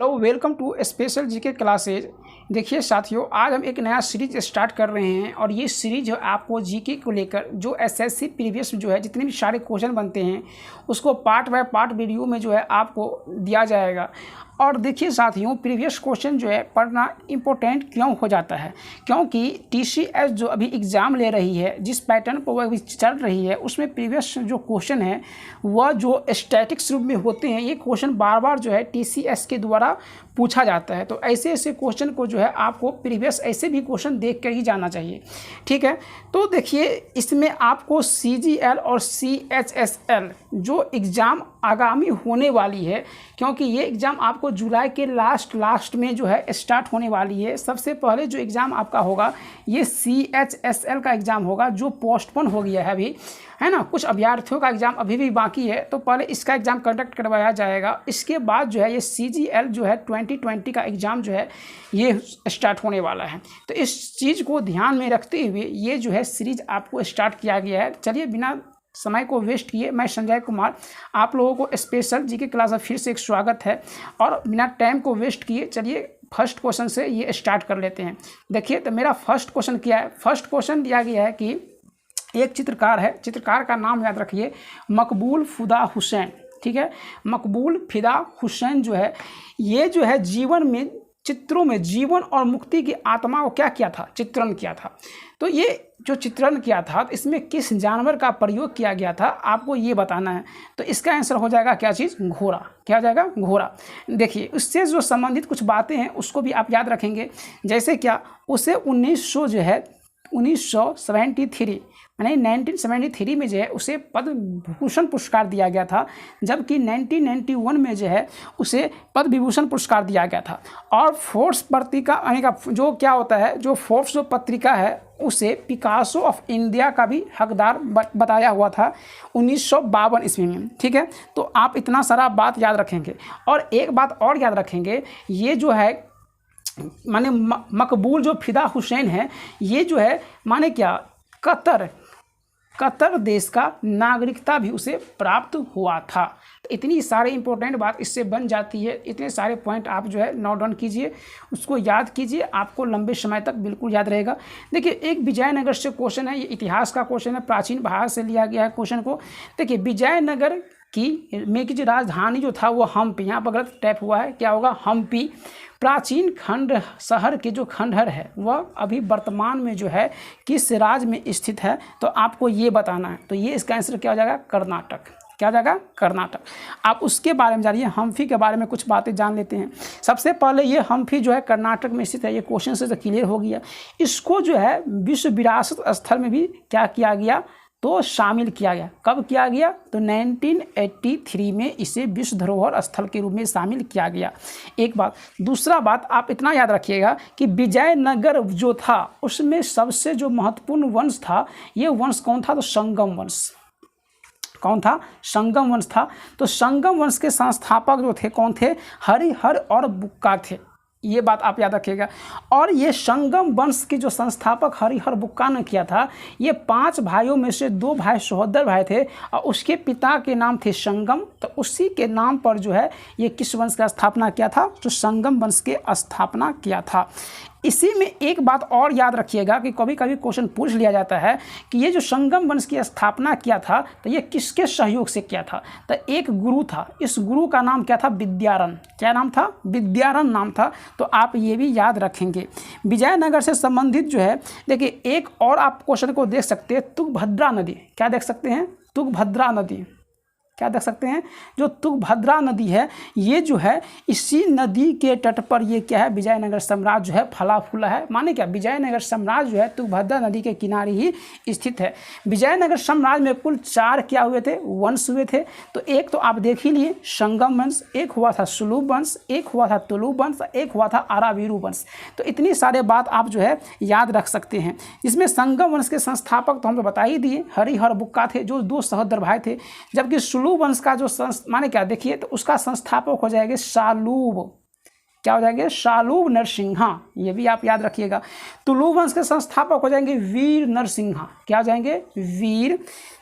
Hello, welcome to special GK classes. देखिए साथियों, आज हम एक नया सीरीज स्टार्ट कर रहे हैं और ये सीरीज आपको जीके को लेकर जो एसएससी प्रीवियस जो है जितने भी सारे क्वेश्चन बनते हैं उसको पार्ट बाय पार्ट वीडियो में जो है आपको दिया जाएगा। और देखिए साथियों, प्रीवियस क्वेश्चन जो है पढ़ना इम्पोर्टेंट क्यों हो जाता है, क्योंकि टीसीएस जो अभी एग्ज़ाम ले रही है, जिस पैटर्न पर वह अभी चल रही है, उसमें प्रीवियस जो क्वेश्चन है वह जो स्टैटिक्स रूप में होते हैं, ये क्वेश्चन बार बार जो है टीसीएस के द्वारा पूछा जाता है। तो ऐसे ऐसे क्वेश्चन को जो है आपको प्रीवियस ऐसे भी क्वेश्चन देख कर ही जाना चाहिए, ठीक है। तो देखिए, इसमें आपको सीजीएल और सीएचएसएल जो एग्ज़ाम आगामी होने वाली है, क्योंकि ये एग्ज़ाम आपको जुलाई के लास्ट में जो है स्टार्ट होने वाली है। सबसे पहले जो एग्ज़ाम आपका होगा ये सीएचएसएल का एग्ज़ाम होगा, जो पोस्टपोन हो गया है अभी, है ना। कुछ अभ्यर्थियों का एग्ज़ाम अभी भी बाकी है, तो पहले इसका एग्ज़ाम कंडक्ट करवाया जाएगा। इसके बाद जो है ये सीजीएल जो है 2020 का एग्ज़ाम जो है ये स्टार्ट होने वाला है। तो इस चीज़ को ध्यान में रखते हुए ये जो है सीरीज आपको स्टार्ट किया गया है। चलिए, बिना समय को वेस्ट किए, मैं संजय कुमार आप लोगों को स्पेशल जीके क्लास में फिर से एक स्वागत है। और बिना टाइम को वेस्ट किए चलिए फर्स्ट क्वेश्चन से ये स्टार्ट कर लेते हैं। देखिए, तो मेरा फर्स्ट क्वेश्चन क्या है। फर्स्ट क्वेश्चन दिया गया है कि एक चित्रकार है, चित्रकार का नाम याद रखिए, मकबूल फिदा हुसैन, ठीक है। मकबूल फिदा हुसैन जो है ये जो है जीवन में चित्रों में जीवन और मुक्ति की आत्मा को क्या किया था, चित्रण किया था। तो ये जो चित्रण किया था, तो इसमें किस जानवर का प्रयोग किया गया था आपको ये बताना है। तो इसका आंसर हो जाएगा क्या चीज़, घोड़ा। क्या हो जाएगा, घोड़ा। देखिए, उससे जो संबंधित कुछ बातें हैं उसको भी आप याद रखेंगे। जैसे क्या, उसे 1973 यानी 1973 में जो है उसे पद्म भूषण पुरस्कार दिया गया था, जबकि 1991 में जो है उसे पद्म विभूषण पुरस्कार दिया गया था। और फोर्ब्स पत्रिका यानी का जो क्या होता है, जो फोर्ब्स जो पत्रिका है उसे पिकासो ऑफ इंडिया का भी हकदार बताया हुआ था 1952 ईस्वी में, ठीक है। तो आप इतना सारा बात याद रखेंगे। और एक बात और याद रखेंगे, ये जो है माने मकबूल जो फिदा हुसैन है, ये जो है माने क्या, कतर देश का नागरिकता भी उसे प्राप्त हुआ था। तो इतनी सारी इंपॉर्टेंट बात इससे बन जाती है। इतने सारे पॉइंट आप जो है नोट डाउन कीजिए, उसको याद कीजिए, आपको लंबे समय तक बिल्कुल याद रहेगा। देखिए, एक विजयनगर से क्वेश्चन है, ये इतिहास का क्वेश्चन है, प्राचीन भारत से लिया गया है क्वेश्चन को। देखिए, विजयनगर की जो राजधानी जो था वो हम्पी, यहाँ पर गलत टैप हुआ है, क्या होगा, हम्पी। प्राचीन खंड शहर के जो खंडहर है वह अभी वर्तमान में जो है किस राज्य में स्थित है, तो आपको ये बताना है। तो ये इसका आंसर क्या हो जाएगा, कर्नाटक। क्या हो जाएगा, कर्नाटक। आप उसके बारे में जानिए, हम्पी के बारे में कुछ बातें जान लेते हैं। सबसे पहले ये हम्पी जो है कर्नाटक में स्थित है, ये क्वेश्चन से तो क्लियर हो गया। इसको जो है विश्व विरासत स्थल में भी क्या किया गया, तो शामिल किया गया। कब किया गया, तो 1983 में इसे विश्व धरोहर स्थल के रूप में शामिल किया गया। एक बात। दूसरा बात आप इतना याद रखिएगा कि विजयनगर जो था उसमें सबसे जो महत्वपूर्ण वंश था, ये वंश कौन था, तो संगम वंश। कौन था, संगम वंश था। तो संगम वंश के संस्थापक जो थे कौन थे, हरिहर और बुक्का थे। ये बात आप याद रखिएगा। और ये संगम वंश के जो संस्थापक हरिहर बुक्का ने किया था, ये 5 भाइयों में से 2 भाई सहोदर भाई थे और उसके पिता के नाम थे संगम। तो उसी के नाम पर जो है ये किस वंश का स्थापना किया था, तो संगम वंश के स्थापना किया था। इसी में एक बात और याद रखिएगा कि कभी कभी क्वेश्चन पूछ लिया जाता है कि ये जो संगम वंश की स्थापना किया था तो ये किसके सहयोग से किया था। तो एक गुरु था, इस गुरु का नाम क्या था, विद्यारण। क्या नाम था, विद्यारण नाम था। तो आप ये भी याद रखेंगे। विजयनगर से संबंधित जो है, देखिए एक और आप क्वेश्चन को देख सकते हैं, तुंगभद्रा नदी। क्या देख सकते हैं, तुंगभद्रा नदी। क्या देख सकते हैं, जो तुंगभद्रा नदी है, ये जो है इसी नदी के तट पर ये क्या है, विजयनगर साम्राज्य जो है फला फूला है। माने क्या, विजयनगर साम्राज्य जो है तुंगभद्रा नदी के किनारे ही स्थित है। विजयनगर साम्राज्य में कुल 4 क्या हुए थे, वंश हुए थे। तो एक तो आप देख ही लिए संगम वंश, एक हुआ था सुलूब वंश, एक हुआ था तुलुब वंश, एक हुआ था अरावीरू वंश। तो इतनी सारे बात आप जो है याद रख सकते हैं। जिसमें संगम वंश के संस्थापक तो हम तो बता ही दिए, हरिहर बुक्का थे, जो 2 सहोदर भाई थे। जबकि सुलूब वंश का जो माने क्या, देखिए तो उसका संस्थापक हो जाएंगे सालूब। क्या हो जाएंगे, सालूब नरसिंहा। ये भी आप याद रखिएगा। तुलुब वंश के संस्थापक हो जाएंगे वीर नरसिंहा। क्या हो जाएंगे, वीर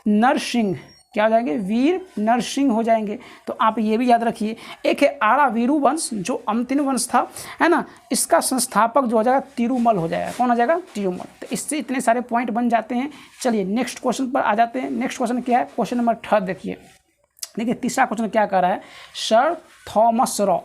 नरसिंह। क्या हो जाएंगे, वीर नरसिंह हो जाएंगे। तो आप ये भी याद रखिए। एक है आरा वीरू वंश जो अमतिन वंश था, है ना, इसका संस्थापक जो हो जाएगा तिरुमल हो जाएगा। कौन हो जाएगा, तिरुमल। तो इससे इतने सारे पॉइंट बन जाते हैं। चलिए नेक्स्ट क्वेश्चन पर आ जाते हैं। नेक्स्ट क्वेश्चन क्या है, क्वेश्चन नंबर 3 देखिए। देखिए तीसरा क्वेश्चन क्या कर रहा है, सर थॉमस रॉ,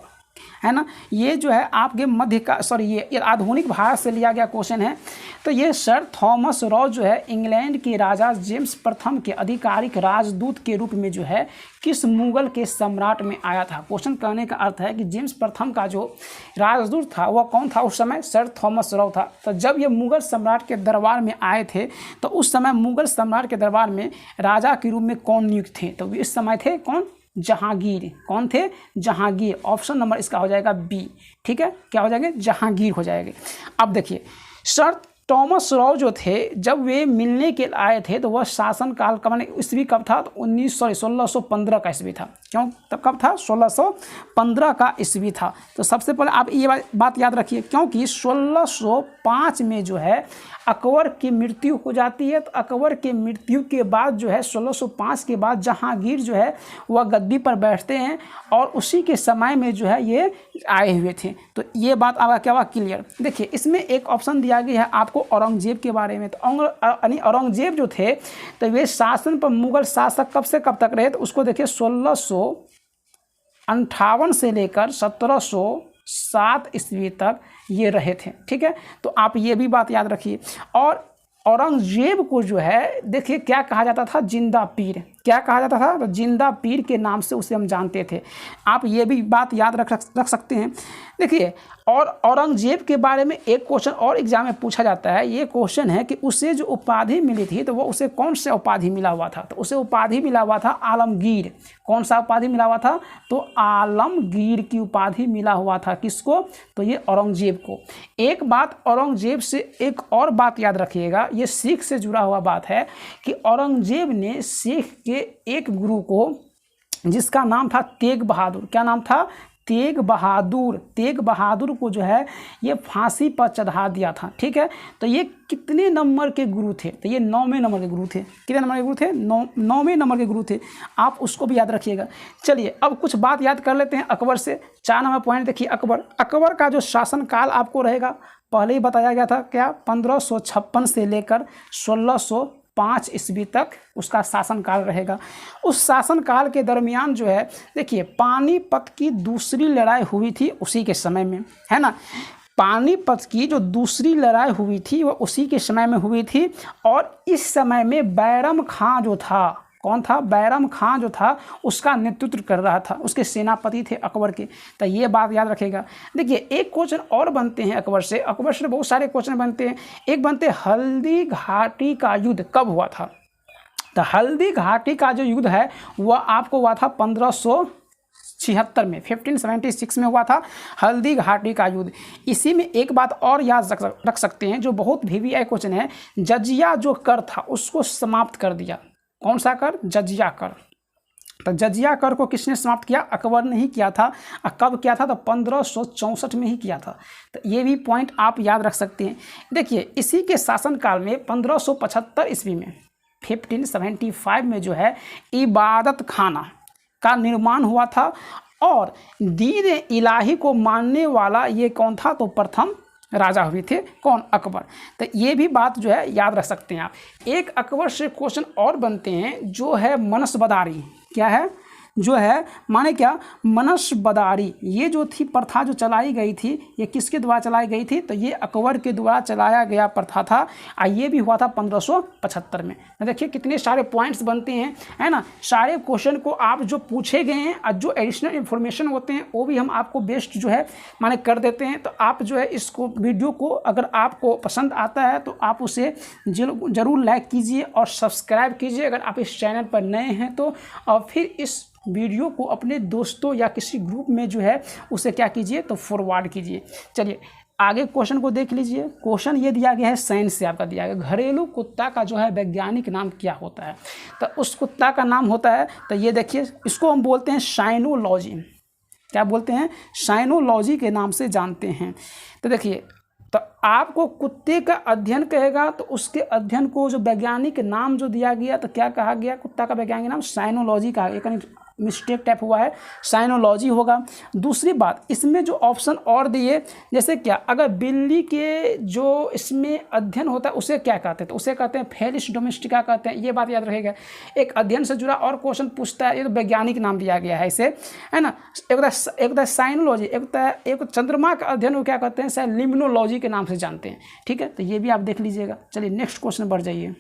है ना, ये जो है आपके मध्य का ये आधुनिक भारत से लिया गया क्वेश्चन है। तो ये सर थॉमस रॉ जो है इंग्लैंड के राजा जेम्स प्रथम के आधिकारिक राजदूत के रूप में जो है किस मुगल के सम्राट में आया था। क्वेश्चन कहने का अर्थ है कि जेम्स प्रथम का जो राजदूत था वह कौन था उस समय, सर थॉमस रॉ था। तो जब ये मुगल सम्राट के दरबार में आए थे तो उस समय मुगल सम्राट के दरबार में राजा के रूप में कौन नियुक्त थे, तो इस समय थे कौन, जहांगीर। कौन थे, जहांगीर। ऑप्शन नंबर इसका हो जाएगा बी। ठीक है, क्या हो जाएंगे, जहांगीर हो जाएंगे। अब देखिए सर थॉमस रॉ जो थे जब वे मिलने के आए थे तो वह शासन काल का माने ईस्वी कब था, तो 1615 का ईस्वी था। क्यों, तब कब था, 1615 का ईस्वी था। तो सबसे पहले आप ये बात याद रखिए, क्योंकि 1605 में जो है अकबर की मृत्यु हो जाती है। तो अकबर के मृत्यु के बाद जो है 1605 के बाद जहांगीर जो है वह गद्दी पर बैठते हैं और उसी के समय में जो है ये आए हुए थे। तो ये बात आपका क्या हुआ, क्लियर। देखिए इसमें एक ऑप्शन दिया गया है आपको औरंगजेब के बारे में। तो औरंगजेब जो थे तो वे शासन पर मुगल शासक कब से कब तक रहे, तो उसको देखिए 1658 से लेकर 1707 ईस्वी तक ये रहे थे। ठीक है, तो आप ये भी बात याद रखिए। और औरंगजेब को जो है देखिए क्या कहा जाता था, जिंदा पीर। क्या कहा जाता था, तो जिंदा पीर के नाम से उसे हम जानते थे। आप ये भी बात याद रख सकते हैं। देखिए और औरंगजेब के बारे में एक क्वेश्चन और एग्जाम में पूछा जाता है। ये क्वेश्चन है कि उसे जो उपाधि मिली थी तो वो उसे कौन से उपाधि मिला हुआ था, तो उसे उपाधि मिला हुआ था आलमगीर। कौन सा उपाधि मिला हुआ था, तो आलमगीर की उपाधि मिला हुआ था। किसको, तो ये औरंगजेब को। एक बात औरंगजेब से एक और बात याद रखिएगा, ये सिख से जुड़ा हुआ बात है कि औरंगजेब ने सिख के एक गुरु को, जिसका नाम था तेग बहादुर, क्या नाम था, तेग बहादुर। तेग बहादुर को जो है ये फांसी पर चढ़ा दिया था। ठीक है, तो ये कितने नंबर के गुरु थे, तो ये 9वें नंबर के गुरु थे। कितने नंबर के गुरु थे, 9वें नंबर के गुरु थे। आप उसको भी याद रखिएगा। चलिए अब कुछ बात याद कर लेते हैं अकबर से। 4 नंबर पॉइंट देखिए, अकबर का जो शासनकाल आपको रहेगा पहले ही बताया गया था, क्या, 1556 से लेकर 1605 ईस्वी तक उसका शासनकाल रहेगा। उस शासनकाल के दरमियान जो है देखिए पानीपत की दूसरी लड़ाई हुई थी उसी के समय में, है ना। पानीपत की जो दूसरी लड़ाई हुई थी वह उसी के समय में हुई थी। और इस समय में बैरम खां जो था, कौन था, बैरम खां जो था उसका नेतृत्व कर रहा था, उसके सेनापति थे अकबर के। तो ये बात याद रखेगा। देखिए एक क्वेश्चन और बनते हैं अकबर से बहुत सारे क्वेश्चन बनते हैं। एक बनते हैं हल्दी घाटी का युद्ध कब हुआ था, तो हल्दी घाटी का जो युद्ध है वह आपको हुआ था 1576 में, 1576 में हुआ था हल्दी घाटी का युद्ध। इसी में एक बात और याद रख सकते हैं जो बहुत VVI क्वेश्चन है, जजिया जो कर था उसको समाप्त कर दिया। कौन सा कर, जजिया कर। तो जजिया कर को किसने समाप्त किया, अकबर ने ही किया था। कब किया था, तो 1564 में ही किया था। तो ये भी पॉइंट आप याद रख सकते हैं। देखिए इसी के शासनकाल में 1575 ईस्वी में 1575 में जो है इबादत खाना का निर्माण हुआ था। और दीन इलाही को मानने वाला ये कौन था, तो प्रथम राजा हुए थे, कौन, अकबर। तो ये भी बात जो है याद रख सकते हैं आप। एक अकबर से क्वेश्चन और बनते हैं जो है मनसबदारी। क्या है, जो है माने क्या, मनसबदारी। ये जो थी प्रथा जो चलाई गई थी ये किसके द्वारा चलाई गई थी, तो ये अकबर के द्वारा चलाया गया प्रथा था। ये भी हुआ था 1575 में। देखिए कितने सारे पॉइंट्स बनते हैं, है ना। सारे क्वेश्चन को आप जो पूछे गए हैं और जो एडिशनल इन्फॉर्मेशन होते हैं वो भी हम आपको बेस्ट जो है माने कर देते हैं। तो आप जो है इसको वीडियो को अगर आपको पसंद आता है तो आप उसे ज़रूर लाइक कीजिए और सब्सक्राइब कीजिए अगर आप इस चैनल पर नए हैं तो। और फिर इस वीडियो को अपने दोस्तों या किसी ग्रुप में जो है उसे क्या कीजिए, तो फॉरवर्ड कीजिए। चलिए आगे क्वेश्चन को देख लीजिए। क्वेश्चन ये दिया गया है, साइंस से आपका दिया गया, घरेलू कुत्ता का जो है वैज्ञानिक नाम क्या होता है, तो उस कुत्ता का नाम होता है, तो ये देखिए इसको हम बोलते हैं साइनोलॉजी। क्या बोलते हैं, साइनोलॉजी के नाम से जानते हैं। तो देखिए तो आपको कुत्ते का अध्ययन कहेगा तो उसके अध्ययन को जो वैज्ञानिक नाम जो दिया गया तो क्या कहा गया, कुत्ता का वैज्ञानिक नाम साइनोलॉजी कहा गया, कहीं मिस्टेक टाइप हुआ है, साइनोलॉजी होगा। दूसरी बात, इसमें जो ऑप्शन और दिए जैसे क्या, अगर बिल्ली के जो इसमें अध्ययन होता है उसे क्या कहते हैं, तो उसे कहते हैं फेलिस डोमेस्टिका कहते हैं, ये बात याद रहेगा। एक अध्ययन से जुड़ा और क्वेश्चन पूछता है, ये तो वैज्ञानिक नाम दिया गया है इसे, है ना। एक होता है साइनोलॉजी, एक चंद्रमा का अध्ययन को क्या कहते हैं, शायद लिम्नोलॉजी के नाम से जानते हैं, ठीक है। तो ये भी आप देख लीजिएगा। चलिए नेक्स्ट क्वेश्चन बढ़ जाइए।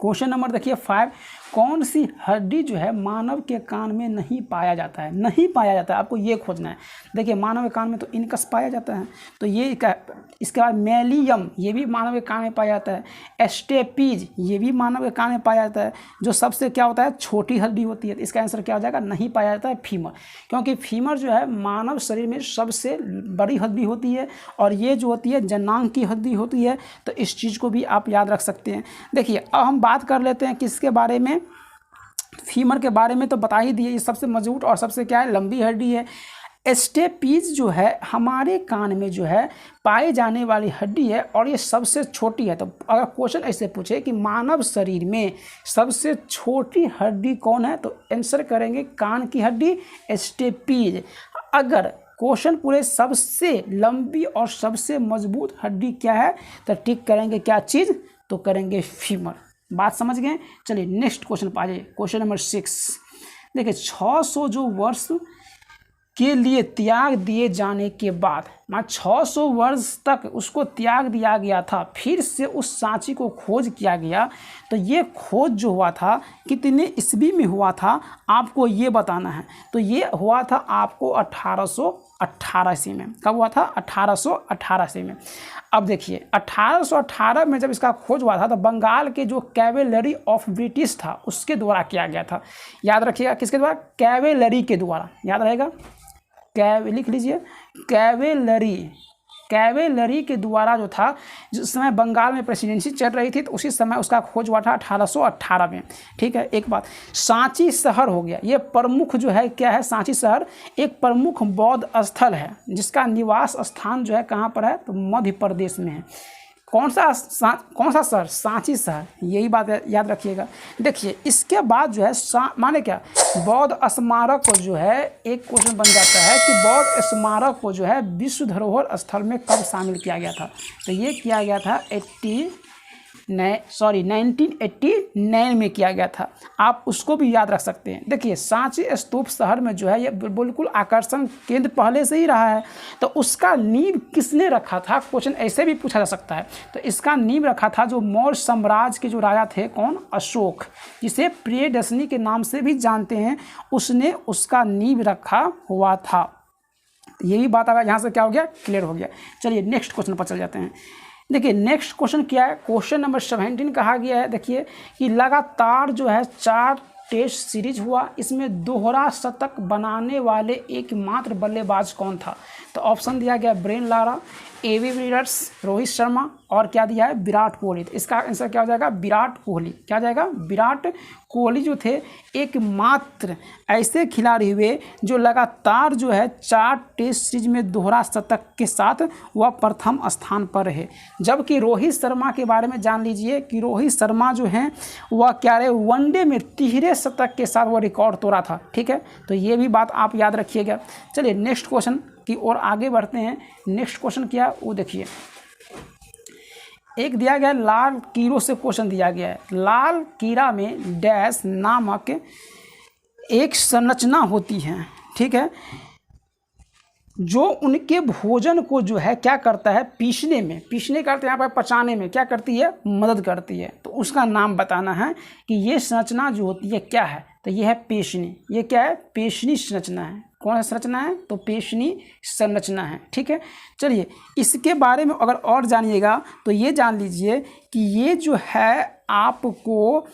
क्वेश्चन नंबर देखिए 5, कौन सी हड्डी जो है मानव के कान में नहीं पाया जाता है, नहीं पाया जाता है, आपको ये खोजना है। देखिए मानव के कान में तो इनकस पाया जाता है, तो ये क्या, इसके बाद मेलियम, ये भी मानव के कान में पाया जाता है। एस्टेपीज, ये भी मानव के कान में पाया जाता है। जो सबसे क्या होता है, छोटी हड्डी होती है, तो इसका आंसर क्या हो जाएगा, नहीं पाया जाता है फीमर, क्योंकि फीमर जो है मानव शरीर में सबसे बड़ी हड्डी होती है और ये जो होती है जनांग की हड्डी होती है। तो इस चीज़ को भी आप याद रख सकते हैं। देखिए अब हम बात कर लेते हैं किसके बारे में, फीमर के बारे में तो बता ही दिए, ये सबसे मजबूत और सबसे क्या है, लंबी हड्डी है। एस्टेपीज जो है हमारे कान में जो है पाई जाने वाली हड्डी है और ये सबसे छोटी है। तो अगर क्वेश्चन ऐसे पूछे कि मानव शरीर में सबसे छोटी हड्डी कौन है, तो आंसर करेंगे कान की हड्डी एस्टेपीज। अगर क्वेश्चन पूरे सबसे लंबी और सबसे मजबूत हड्डी क्या है, तो टिक करेंगे क्या चीज़, तो करेंगे फीमर। बात समझ गए। चलिए नेक्स्ट क्वेश्चन पा जाइए, क्वेश्चन नंबर 6। देखिए 600 जो वर्ष के लिए त्याग दिए जाने के बाद, 600 वर्ष तक उसको त्याग दिया गया था, फिर से उस सांची को खोज किया गया। तो ये खोज जो हुआ था कितने ईस्वी में हुआ था, आपको ये बताना है। तो ये हुआ था आपको 1818 ईस्वी में। कब हुआ था, 1818 ईस्वी में। अब देखिए 1818 में जब इसका खोज हुआ था तो बंगाल के जो कैवेलरी ऑफ ब्रिटिश था उसके द्वारा किया गया था। याद रखिएगा किसके द्वारा, कैवेलरी के द्वारा, याद रहेगा, लिख लीजिए कैवेलरी के द्वारा जो था, जिस समय बंगाल में प्रेसिडेंसी चल रही थी तो उसी समय उसका खोज हुआ था 1818 में, ठीक है। एक बात, सांची शहर हो गया, ये प्रमुख जो है क्या है, सांची शहर एक प्रमुख बौद्ध स्थल है जिसका निवास स्थान जो है कहाँ पर है, तो मध्य प्रदेश में है। कौन सा शहर, सांची शहर, यही बात याद रखिएगा। देखिए इसके बाद जो है माने क्या, बौद्ध स्मारक को जो है, एक क्वेश्चन बन जाता है कि बौद्ध स्मारक को जो है विश्व धरोहर स्थल में कब शामिल किया गया था। तो ये किया गया था 1989 में किया गया था। आप उसको भी याद रख सकते हैं। देखिए सांची स्तूप शहर में जो है ये बिल्कुल आकर्षण केंद्र पहले से ही रहा है। तो उसका नींव किसने रखा था, क्वेश्चन ऐसे भी पूछा जा सकता है। तो इसका नींव रखा था जो मौर्य साम्राज्य के जो राजा थे, कौन, अशोक, जिसे प्रियदर्शनी के नाम से भी जानते हैं, उसने उसका नींव रखा हुआ था। ये भी बात अगर यहाँ से क्या हो गया, क्लियर हो गया। चलिए नेक्स्ट क्वेश्चन पर चल जाते हैं। देखिए नेक्स्ट क्वेश्चन क्या है, क्वेश्चन नंबर 17 कहा गया है। देखिए कि लगातार जो है 4 टेस्ट सीरीज हुआ, इसमें दोहरा शतक बनाने वाले एकमात्र बल्लेबाज कौन था। तो ऑप्शन दिया गया ब्रेन लारा, एवी विलियर्स, रोहित शर्मा और क्या दिया है, विराट कोहली। तो इसका आंसर क्या हो जाएगा, विराट कोहली। क्या हो जाएगा, विराट कोहली जो थे एकमात्र ऐसे खिलाड़ी हुए जो लगातार जो है 4 टेस्ट सीरीज में दोहरा शतक के साथ वह प्रथम स्थान पर रहे। जबकि रोहित शर्मा के बारे में जान लीजिए कि रोहित शर्मा जो हैं वह क्या रहे, वनडे में 3 शतक के साथ वह रिकॉर्ड तोड़ा था, ठीक है। तो ये भी बात आप याद रखिएगा। चलिए नेक्स्ट क्वेश्चन की ओर आगे बढ़ते हैं। नेक्स्ट क्वेश्चन क्या है वो देखिए, एक दिया गया लाल कीरों से क्वेश्चन दिया गया है। लाल कीड़ा में डैश नामक एक संरचना होती है, ठीक है, जो उनके भोजन को जो है क्या करता है, पीसने करते हैं यहाँ पर, पचाने में क्या करती है, मदद करती है। तो उसका नाम बताना है कि ये संरचना जो होती है क्या है। तो ये है पेशनी। ये क्या है, पेशनी संरचना है। कौन सा संरचना है, तो पेशनी संरचना है, ठीक है। चलिए इसके बारे में अगर और जानिएगा तो ये जान लीजिए कि ये जो है आपको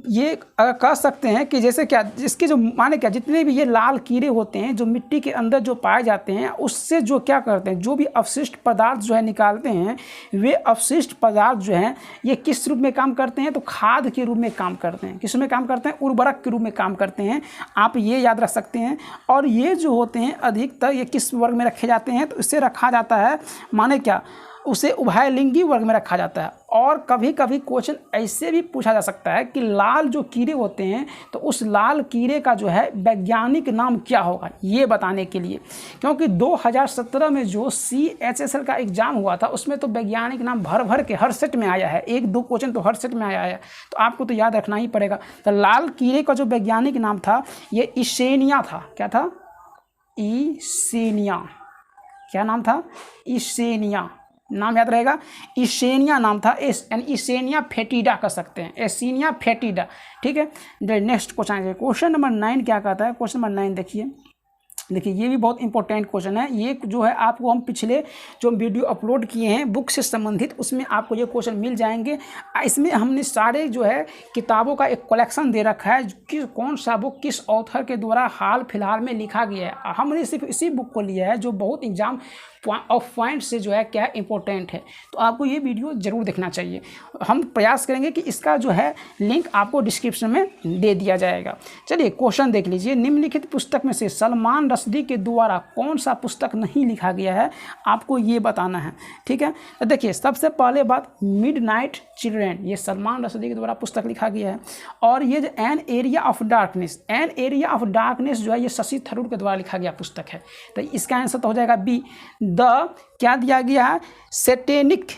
ये कह सकते हैं कि जैसे क्या, इसके जो माने क्या, जितने भी ये लाल कीड़े होते हैं जो मिट्टी के अंदर जो पाए जाते हैं, उससे जो क्या करते हैं, जो भी अवशिष्ट पदार्थ जो है निकालते हैं, वे अवशिष्ट पदार्थ जो हैं ये किस रूप में काम करते हैं, तो खाद के रूप में काम करते हैं। किस रूप में काम करते हैं, उर्वरक के रूप में काम करते हैं। आप ये याद रख सकते हैं। और ये जो होते हैं अधिकतर ये किस वर्ग में रखे जाते हैं, तो इससे रखा जाता है माने क्या, उसे उभयलिंगी वर्ग में रखा जाता है। और कभी कभी क्वेश्चन ऐसे भी पूछा जा सकता है कि लाल जो कीड़े होते हैं तो उस लाल कीड़े का जो है वैज्ञानिक नाम क्या होगा, ये बताने के लिए, क्योंकि 2017 में जो CHSL का एग्जाम हुआ था उसमें तो वैज्ञानिक नाम भर भर के हर सेट में आया है, 1-2 क्वेश्चन तो हर सेट में आया है, तो आपको तो याद रखना ही पड़ेगा। तो लाल कीड़े का जो वैज्ञानिक नाम था ये इसेनिया था। क्या था? इसेनिया। क्या नाम था? इसेनिया। नाम याद रहेगा, इसेनिया नाम था। इसेनिया फेटिडा कर सकते हैं, एसीनिया फेटिडा। ठीक है, नेक्स्ट क्वेश्चन है। क्वेश्चन नंबर 9 क्या कहता है? क्वेश्चन नंबर 9 देखिए ये भी बहुत इंपॉर्टेंट क्वेश्चन है। ये जो है आपको हम पिछले जो वीडियो अपलोड किए हैं बुक से संबंधित, उसमें आपको ये क्वेश्चन मिल जाएंगे। इसमें हमने सारे जो है किताबों का एक कलेक्शन दे रखा है कि कौन सा बुक किस ऑथर के द्वारा हाल फिलहाल में लिखा गया है। हमने सिर्फ इसी बुक को लिया है जो बहुत एग्जाम ऑफ पॉइंट से जो है क्या इंपॉर्टेंट है, तो आपको ये वीडियो ज़रूर देखना चाहिए। हम प्रयास करेंगे कि इसका जो है लिंक आपको डिस्क्रिप्शन में दे दिया जाएगा। चलिए क्वेश्चन देख लीजिए। निम्नलिखित पुस्तक में से सलमान रश्दी के द्वारा कौन सा पुस्तक नहीं लिखा गया है, आपको ये बताना है। ठीक है, तो देखिए सबसे पहले बात, मिडनाइट चिल्ड्रेन, ये सलमान रश्दी के द्वारा पुस्तक लिखा गया है। और ये जो an area of darkness, an area of darkness जो है ये शशि थरूर के द्वारा लिखा गया पुस्तक है। तो इसका आंसर तो हो जाएगा बी। क्या दिया गया है? सैटेनिक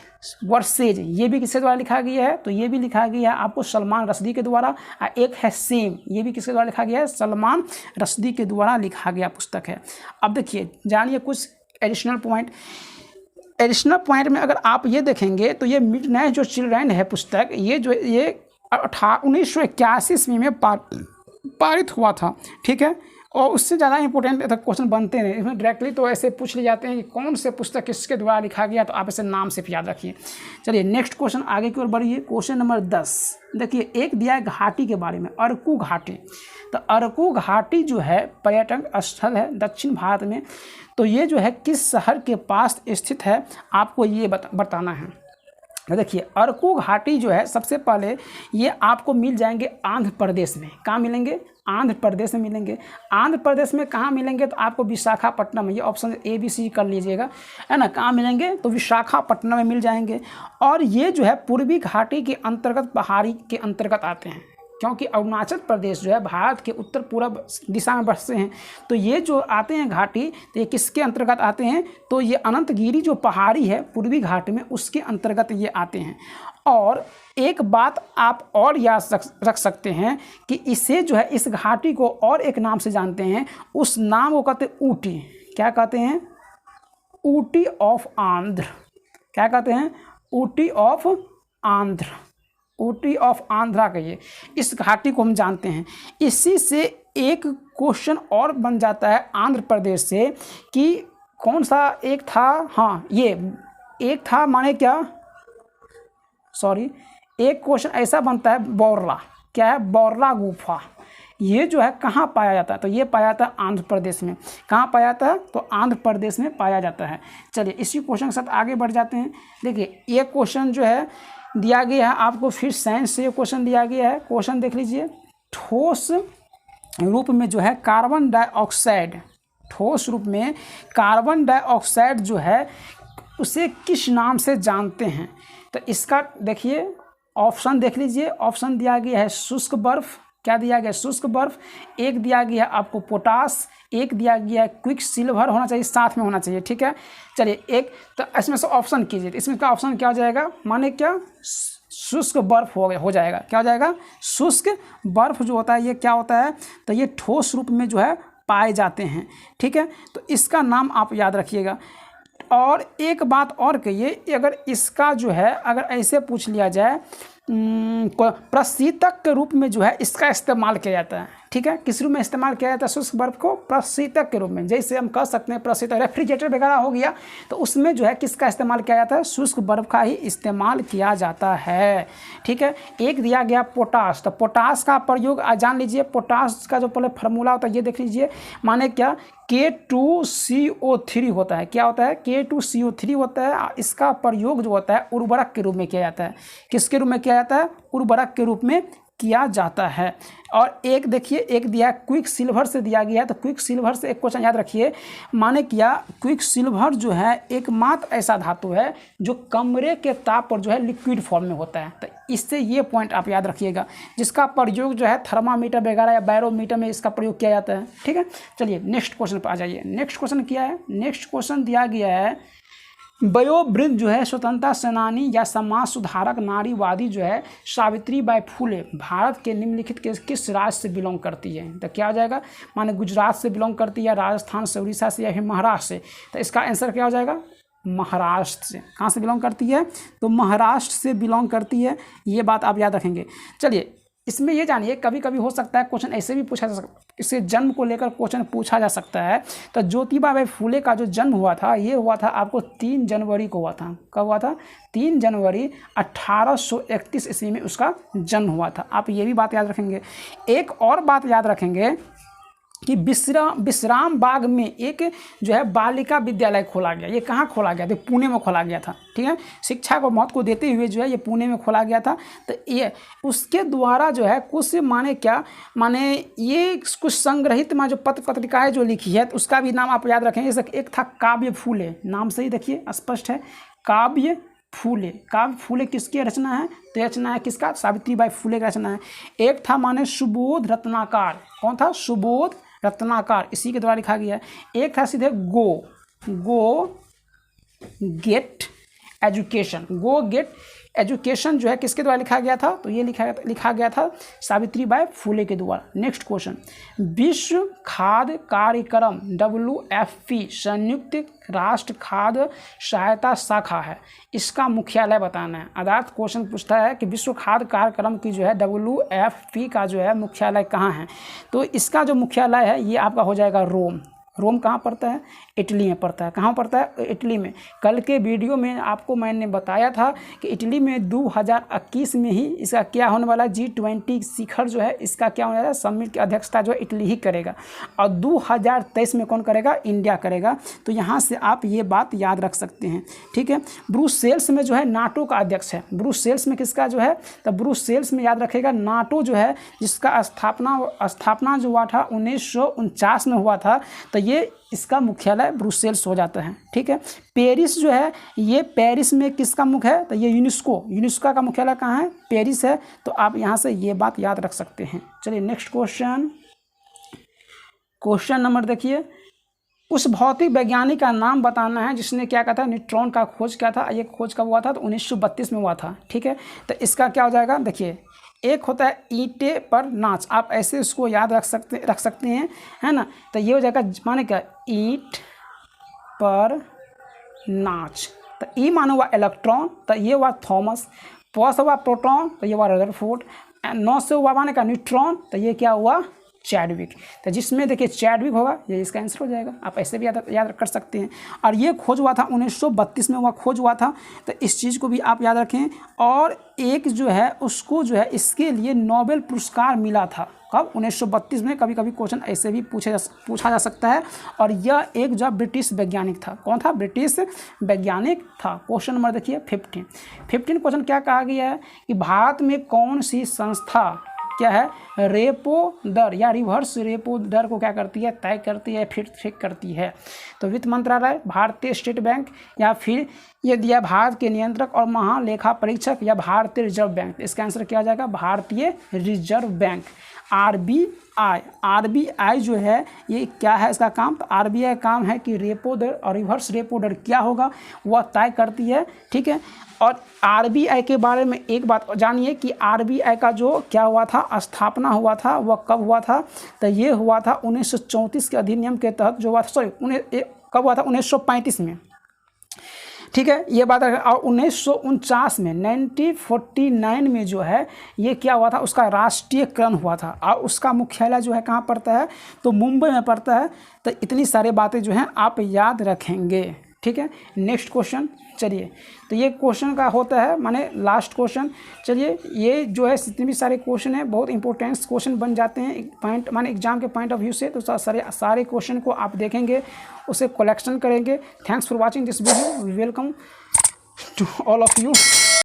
वर्सेज, ये भी किसके द्वारा लिखा गया है? तो ये भी लिखा गया है आपको सलमान रश्दी के द्वारा। एक है सेम, ये भी किसके द्वारा लिखा गया है? सलमान रश्दी के द्वारा लिखा गया पुस्तक है। अब देखिए जानिए कुछ एडिशनल पॉइंट। एडिशनल पॉइंट में अगर आप ये देखेंगे तो ये मिडनाइट जो चिल्ड्रेन है पुस्तक, ये 1981 ईस्वी में पारित हुआ था। ठीक है, और उससे ज़्यादा इंपॉर्टेंट क्वेश्चन बनते हैं इसमें। डायरेक्टली तो ऐसे पूछ ले जाते हैं कि कौन से पुस्तक किसके द्वारा लिखा गया, तो आप इसे नाम से याद रखिए। चलिए नेक्स्ट क्वेश्चन आगे की ओर बढ़िए। क्वेश्चन नंबर 10 देखिए, एक दिया है घाटी के बारे में, अरकू घाटी। तो अरकू घाटी जो है पर्यटन स्थल है दक्षिण भारत में। तो ये जो है किस शहर के पास स्थित है, आपको ये बताना है। देखिए अरकू घाटी जो है सबसे पहले ये आपको मिल जाएंगे आंध्र प्रदेश में। कहाँ मिलेंगे? आंध्र प्रदेश में मिलेंगे। आंध्र प्रदेश में कहाँ मिलेंगे? तो आपको विशाखापट्टनम, ये ऑप्शन ABC कर लीजिएगा, है ना। कहाँ मिलेंगे? तो विशाखापट्टनम में मिल जाएंगे। और ये जो है पूर्वी घाटी के अंतर्गत, पहाड़ी के अंतर्गत आते हैं, क्योंकि अरुणाचल प्रदेश जो है भारत के उत्तर पूर्व दिशा में बसते हैं। तो ये जो आते हैं घाटी, तो ये किसके अंतर्गत आते हैं? तो ये अनंतगिरी जो पहाड़ी है पूर्वी घाट में, उसके अंतर्गत ये आते हैं। और एक बात आप और याद रख सकते हैं कि इसे जो है इस घाटी को और एक नाम से जानते हैं, उस नाम को कहते हैं ऊटी। क्या कहते हैं? ऊटी ऑफ आंध्र। क्या कहते हैं? ऊटी ऑफ आंध्र। ऊटी ऑफ आंध्रा कहिए, इस घाटी को हम जानते हैं। इसी से एक क्वेश्चन और बन जाता है आंध्र प्रदेश से कि कौन सा एक था, हाँ ये एक था, माने क्या, सॉरी, एक क्वेश्चन ऐसा बनता है बोरला। क्या है? बोरला गुफा। ये जो है कहाँ पाया जाता है? तो ये पाया जाता है आंध्र प्रदेश में। कहाँ पाया जाता है? तो आंध्र प्रदेश में पाया जाता है। चलिए इसी क्वेश्चन के साथ आगे बढ़ जाते हैं। देखिए ये क्वेश्चन जो है दिया गया है आपको, फिर साइंस से ये क्वेश्चन दिया गया है। क्वेश्चन देख लीजिए। ठोस रूप में जो है कार्बन डाइऑक्साइड, ठोस रूप में कार्बन डाइऑक्साइड जो है उसे किस नाम से जानते हैं? तो इसका देखिए ऑप्शन देख लीजिए। ऑप्शन दिया गया है शुष्क बर्फ। क्या दिया गया? शुष्क बर्फ। एक दिया गया है आपको पोटास, एक दिया गया है क्विक सिल्वर, होना चाहिए साथ में होना चाहिए। ठीक है, चलिए एक तो इसमें से ऑप्शन कीजिए। इसमें का ऑप्शन क्या हो जाएगा? माने क्या? शुष्क बर्फ हो जाएगा। क्या हो जाएगा? शुष्क बर्फ जो होता है ये क्या होता है? तो ये ठोस रूप में जो है पाए जाते हैं। ठीक है, तो इसका नाम आप याद रखिएगा। और एक बात और कहिए, अगर इसका जो है अगर ऐसे पूछ लिया जाए, प्रशीतक के रूप में जो है इसका इस्तेमाल किया जाता है। ठीक है, किस रूप में इस्तेमाल किया जाता है शुष्क बर्फ को? प्रशीतक के रूप में। जैसे हम कह सकते हैं प्रशीतक रेफ्रिजरेटर वगैरह हो गया, तो उसमें जो है किसका इस्तेमाल किया जाता है? शुष्क बर्फ का ही इस्तेमाल किया जाता है। ठीक है, एक दिया गया पोटास। तो पोटास का प्रयोग जान लीजिए। पोटास का जो पहले फार्मूला होता है ये देख लीजिए। माने क्या? K2CO3 होता है। क्या होता है? K2CO3 होता है। इसका प्रयोग जो होता है उर्वरक के रूप में किया जाता है। किसके रूप में किया जाता है? उर्वरक के रूप में किया जाता है। और एक देखिए, एक दिया है क्विक सिल्वर से दिया गया है, तो क्विक सिल्वर से एक क्वेश्चन याद रखिए, माने क्या क्विक सिल्वर जो है एकमात्र ऐसा धातु है जो कमरे के ताप पर जो है लिक्विड फॉर्म में होता है। तो इससे ये पॉइंट आप याद रखिएगा, जिसका प्रयोग जो है थर्मामीटर वगैरह या बैरोमीटर में इसका प्रयोग किया जाता है। ठीक है, चलिए नेक्स्ट क्वेश्चन पर आ जाइए। नेक्स्ट क्वेश्चन क्या है? नेक्स्ट क्वेश्चन दिया गया है, वयोवृद्ध जो है स्वतंत्रता सेनानी या समाज सुधारक नारीवादी जो है सावित्रीबाई फुले भारत के निम्नलिखित के किस राज्य से बिलोंग करती है? तो क्या हो जाएगा? माने गुजरात से बिलोंग करती है, राजस्थान से, उड़ीसा से या फिर महाराष्ट्र से। तो इसका आंसर क्या हो जाएगा? महाराष्ट्र से। कहाँ से बिलोंग करती है? तो महाराष्ट्र से बिलोंग करती है, ये बात आप याद रखेंगे। चलिए इसमें ये जानिए, कभी कभी हो सकता है क्वेश्चन ऐसे भी पूछा जा सकता है, इससे जन्म को लेकर क्वेश्चन पूछा जा सकता है। तो ज्योतिबाई फुले का जो जन्म हुआ था, ये हुआ था आपको 3 जनवरी को हुआ था। कब हुआ था? 3 जनवरी 1831 ईस्वी में उसका जन्म हुआ था। आप ये भी बात याद रखेंगे। एक और बात याद रखेंगे कि विश्राम बाग में एक जो है बालिका विद्यालय खोला गया। ये कहाँ खोला गया? तो पुणे में खोला गया था। ठीक है, शिक्षा को महत्व को देते हुए जो है ये पुणे में खोला गया था। तो ये उसके द्वारा जो है कुछ माने क्या, माने ये कुछ संग्रहित जो पत्र पत्रिकाएँ जो लिखी है, तो उसका भी नाम आप याद रखेंगे। जैसे एक था काव्य फूले, नाम से ही देखिए स्पष्ट है, काव्य फूले। काव्य फूले किसकी रचना है? तो रचना है किसका? सावित्रीबाई फुले का रचना है। एक था माने सुबोध रत्नाकर। कौन था? सुबोध रत्नाकर, इसी के द्वारा लिखा गया है। एक था सीधे गो गेट एजुकेशन। गो गेट एजुकेशन जो है किसके द्वारा लिखा गया था? तो ये लिखा गया था सावित्रीबाई फुले के द्वारा। नेक्स्ट क्वेश्चन, विश्व खाद्य कार्यक्रम WFP संयुक्त राष्ट्र खाद्य सहायता शाखा है, इसका मुख्यालय बताना है। अर्थात क्वेश्चन पूछता है कि विश्व खाद्य कार्यक्रम की जो है WFP का जो है मुख्यालय कहाँ है? तो इसका जो मुख्यालय है ये आपका हो जाएगा रोम। रोम कहाँ पड़ता है? इटली में पड़ता है। कहाँ पड़ता है? इटली में। कल के वीडियो में आपको मैंने बताया था कि इटली में 2021 में ही इसका क्या होने वाला है? G20 शिखर जो है इसका क्या होने वाला है? समिट की अध्यक्षता जो है इटली ही करेगा, और 2023 में कौन करेगा? इंडिया करेगा। तो यहाँ से आप ये बात याद रख सकते हैं। ठीक है, ब्रुसेल्स में जो है नाटो का अध्यक्ष है। ब्रुसेल्स में किसका जो है? तो ब्रुसेल्स में याद रखेगा नाटो जो है, जिसका स्थापना जो हुआ था 1949 में हुआ था। तो ये इसका मुख्यालय ब्रुसेल्स हो जाता है। ठीक है, पेरिस जो है, ये पेरिस में किसका मुख्य है? तो ये यूनेस्को का मुख्यालय कहाँ है? पेरिस है। तो आप यहाँ से ये बात याद रख सकते हैं। चलिए नेक्स्ट क्वेश्चन नंबर देखिए, उस भौतिक वैज्ञानिक का नाम बताना है जिसने क्या कहा था? न्यूट्रॉन का खोज किया था। ये खोज कब हुआ था? तो 1932 में हुआ था। ठीक है, तो इसका क्या हो जाएगा? देखिए, एक होता है ईंटे पर नाच, आप ऐसे उसको याद रख सकते हैं, है ना। तो ये हो जाएगा माने क्या? ईंट पर नाच। तो ई मानो हुआ इलेक्ट्रॉन, तो ये हुआ थॉमस। प से हुआ प्रोटॉन, तो ये हुआ रदरफोर्ड। 9 से हुआ माने का न्यूट्रॉन, तो ये क्या हुआ? चैडविक। तो जिसमें देखिए चैडविक होगा, ये इसका आंसर हो जाएगा। आप ऐसे भी याद कर सकते हैं। और ये खोज हुआ था 1932 में हुआ खोज हुआ था। तो इस चीज़ को भी आप याद रखें। और एक जो है उसको जो है इसके लिए नोबेल पुरस्कार मिला था। कब? 1932 में। कभी कभी क्वेश्चन ऐसे भी पूछा जा सकता है। और यह एक जो ब्रिटिश वैज्ञानिक था। कौन था? ब्रिटिश वैज्ञानिक था। क्वेश्चन नंबर देखिए 15 क्वेश्चन क्या कहा गया है कि भारत में कौन सी संस्था क्या है? रेपो दर या रिवर्स रेपो दर को क्या करती है? तय करती है, फिर ठीक करती है। तो वित्त मंत्रालय, भारतीय स्टेट बैंक, या फिर ये दिया भारत के नियंत्रक और महालेखा परीक्षक, या भारतीय रिजर्व बैंक। इसका आंसर क्या हो जाएगा? भारतीय रिजर्व बैंक। आरबीआई जो है ये क्या है इसका काम? तो आरबीआई काम है कि रेपो दर और रिवर्स रेपो दर क्या होगा वह तय करती है। ठीक है, और आरबीआई के बारे में एक बात जानिए कि आरबीआई का जो क्या हुआ था? स्थापना हुआ था, वह कब हुआ था? तो ये हुआ था 1934 के अधिनियम के तहत जो हुआ था। कब हुआ था? 1935 में। ठीक है, ये बात है। और 1949 में 1949 में जो है ये क्या हुआ था? उसका राष्ट्रीयकरण हुआ था। और उसका मुख्यालय जो है कहाँ पड़ता है? तो मुंबई में पड़ता है। तो इतनी सारी बातें जो हैं आप याद रखेंगे। ठीक है, नेक्स्ट क्वेश्चन। चलिए, तो ये क्वेश्चन का होता है माने लास्ट क्वेश्चन। चलिए, ये जो है जितने भी सारे क्वेश्चन हैं बहुत इंपॉर्टेंट क्वेश्चन बन जाते हैं पॉइंट माने एग्जाम के पॉइंट ऑफ व्यू से। तो सारे क्वेश्चन को आप देखेंगे, उसे कलेक्शन करेंगे। Thanks for watching this video. Welcome to all of you.